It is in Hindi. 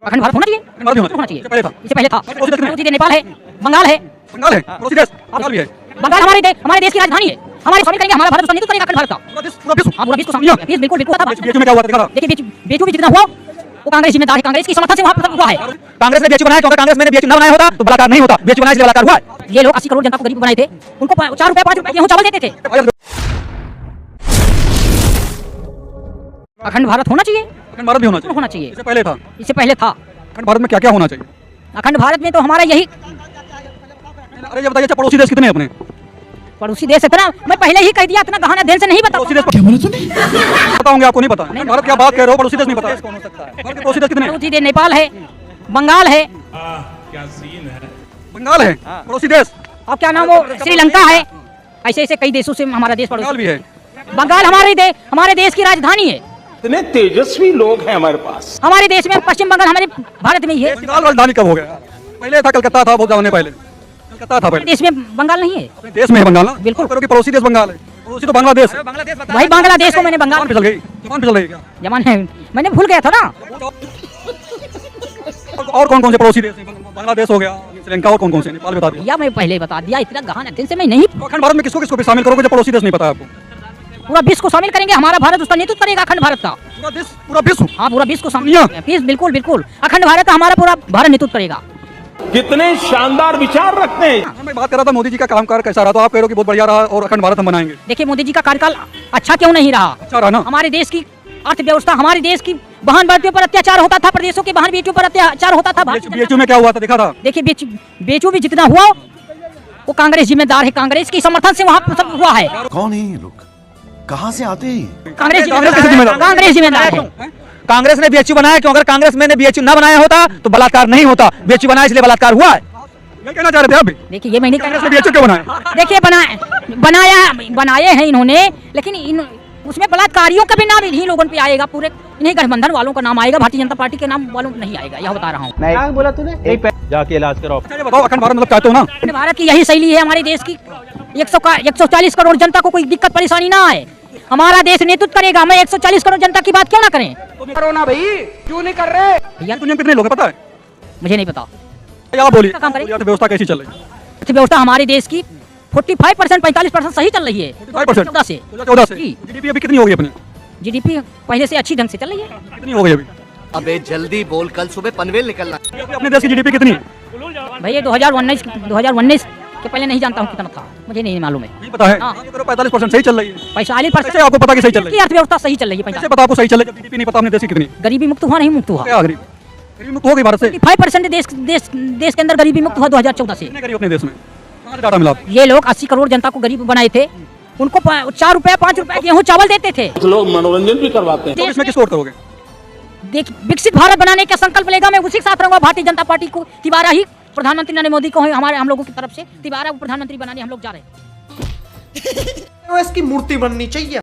अखंड भारत होना चाहिए, होना चाहिए। इससे पहले था पड़ोसी देश नेपाल है, बंगाल है, पड़ोसी देश बंगाल भी है। बंगाल हमारे देश की राजधानी है। हमारे स्वामी करेंगे, हमारा भारत नेतृत्व करेगा अखंड भारत का। पूरा विश्व शामिल है। बिल्कुल बिल्कुल बीएचयू में क्या हुआ था, दिखा रहा। देखिए बीएचयू भी जितना हुआ वो कांग्रेस जिम्मेदार है, कांग्रेस की समर्थन से वहाँ हुआ है। कांग्रेस ने बीएचयू बनाया क्योंकि कांग्रेस में बीएचयू ना बनाया होता तो बलात्कार नहीं होता, बीएचयू बनाया इसलिए बलात्कार हुआ। ये लोग 80 करोड़ जनता को गरीब बनाए थे, उनको 4 रुपए 5 रुपए गेहूं चावल देते थे। अखंड भारत होना चाहिए, अखंड भारत भी होना चाहिए। इससे पहले था अखंड भारत में क्या क्या होना चाहिए? अखंड भारत में तो हमारा यही। अरे ये बताइए, पड़ोसी देश कितने अपने? पड़ोसी देश इतना मैं पहले ही कह दिया, इतना गहन अध्ययन से नहीं बता। पड़ोसी देश क्या बोले तूने? बताऊंगा, आपको नहीं पता। भारत क्या बात कह रहे हो, पड़ोसी देश नहीं पता। कौन हो सकता है? भारत के पड़ोसी देश कितने? पड़ोसी देश नेपाल है, बंगाल है। क्या सीन है। बंगाल है पड़ोसी देश, और क्या नाम वो श्रीलंका है। ऐसे ऐसे कई देशों से हमारा देश बंगाल पड़ोसी भी है। बंगाल हमारे देश की राजधानी है। इतने तेजस्वी लोग हैं हमारे पास। हमारे देश में पश्चिम बंगाल हमारे भारत में ही है। बंगाल राजधानी कब हो गया? पहले था कलकत्ता था, बहुत जाने पहले कलकत्ता था। हमारे पहले देश में बंगाल नहीं है। अपने देश में है बंगाल ना, बिल्कुल। करो कि पड़ोसी देश बंगाल है। पड़ोसी तो बांग्लादेश है। भाई बांग्लादेश को मैंने बंगाल फिसल गई, जबान फिसल गई क्या? जमान है, मैंने भूल गया था ना। और कौन कौन से पड़ोसी देश हैं? बांग्लादेश हो गया, श्रीलंका, और कौन कौन से? नेपाल बता दिया। या मैं पहले बता दिया, इतना गहन अध्ययन से मैं नहीं। तो अखंड भारत में किसको किसको भी शामिल करोगे जो पड़ोसी देश नहीं पता है आपको? पूरा विश्व को शामिल करेंगे, हमारा भारत उसका नेतृत्व करेगा अखंड भारत का। पूरा विश्व। हाँ पूरा विश्व को शामिल, बिल्कुल बिल्कुल अखंड भारत का हमारा पूरा भारत नेतृत्व करेगा। कितने शानदार विचार रखते हैं। मैं बात कर रहा था मोदी जी का कामकाज कैसा रहा, तो आप कह रहे हो कि बहुत बढ़िया रहा और अखंड भारत हम बनाएंगे। देखिए मोदी जी का कार्यकाल अच्छा क्यों नहीं रहा? अच्छा रहा ना। हमारे देश की अर्थव्यवस्था, हमारे देश की बहन बेटियों पर अत्याचार होता था, प्रदेशों के बहन बेटियों पर अत्याचार होता था। बीएचयू में क्या हुआ था, दिखा था। देखिए बीएचयू भी जितना हुआ वो कांग्रेस जिम्मेदार है, कांग्रेस की समर्थन से वहाँ सब हुआ है। कौन है ये लोग, कहाँ से आते हैं? कांग्रेस जिम्मेदार है। कांग्रेस ने बीएचयू बनाया क्यों? अगर कांग्रेस में ने बीएचयू ना बनाया होता तो बलात्कार नहीं होता, बीएचयू बनाया इसलिए बलात्कार हुआ है। ये कहना चाह रहे थे आप भी? देखिए ये मैं नहीं कांग्रेस ने बीएचयू क्यों बनाया? देखिए बनाए हैं इन्होंने, लेकिन उसमें बलात्कारियों का भी नाम इन्हीं लोगों पे आएगा, पूरे इन्हीं गठबंधन वालों का नाम आएगा, भारतीय जनता पार्टी के नाम वालों नहीं आएगा। यह बता रहा हूँ। क्या बोला तूने? जाके इलाज कराओ। अच्छा ये बताओ, अखंड भारत मतलब चाहते हो ना? भारत की यही शैली है, हमारे देश की 140 करोड़ जनता को कोई दिक्कत परेशानी ना आए, हमारा देश नेतृत्व करेगा। मैं 140 करोड़ जनता की बात क्यों ना करें? करो ना भाई, क्यों नहीं कर रहे? भैया दुनिया में कितने लोग हैं पता है? मुझे नहीं पता। आप बोलिए, काम करें। अर्थव्यवस्था कैसी चल रही है? अर्थव्यवस्था हमारे देश की 45% 45% सही चल रही है। 14 से 14 से जीडीपी अभी कितनी हो गई अपने? जीडीपी पहले से अच्छी ढंग से चल रही है। कितनी हो गई अभी? अबे जल्दी बोल, कल सुबह पनवेल निकलना। अपने देश की जीडीपी कितनी है? भैया 2019 के पहले नहीं जानता हूँ कितना था, मुझे नहीं मालूम है। नहीं पता है। हाँ। 45% सही चल रही है। 45% कैसे आपको पता कि सही चल रही की अर्थव्यवस्था सही चल रही है। कैसे पता आपको सही चल रही है जब जीडीपी नहीं पता अपने देश की कितनी? गरीबी मुक्त हुआ नहीं मुक्त हुआ? क्या गरीबी मुक्त हो गई भारत से? 5% देश के अंदर गरीबी मुक्त हुआ 2014 से। कितने गरीब अपने देश में? कहाँ से डाटा मिला आपको? ये लोग 80 करोड़ जनता को गरीब बनाए थे, उनको 4 रुपए 5 रुपए गेहूं चावल देते थे। कुछ लोग मनोरंजन भी करवाते हैं। तो इसमें किसको वोट करोगे? देख विकसित भारत बनाने का संकल्प लेगा, मैं उसी के साथ रहूंगा। भारतीय जनता पार्टी को तिबारा ही प्रधानमंत्री नरेंद्र मोदी को हम लोगों की तरफ से तिबारा प्रधानमंत्री बनाने हम लोग जा रहे हैं। इसकी मूर्ति बननी चाहिए।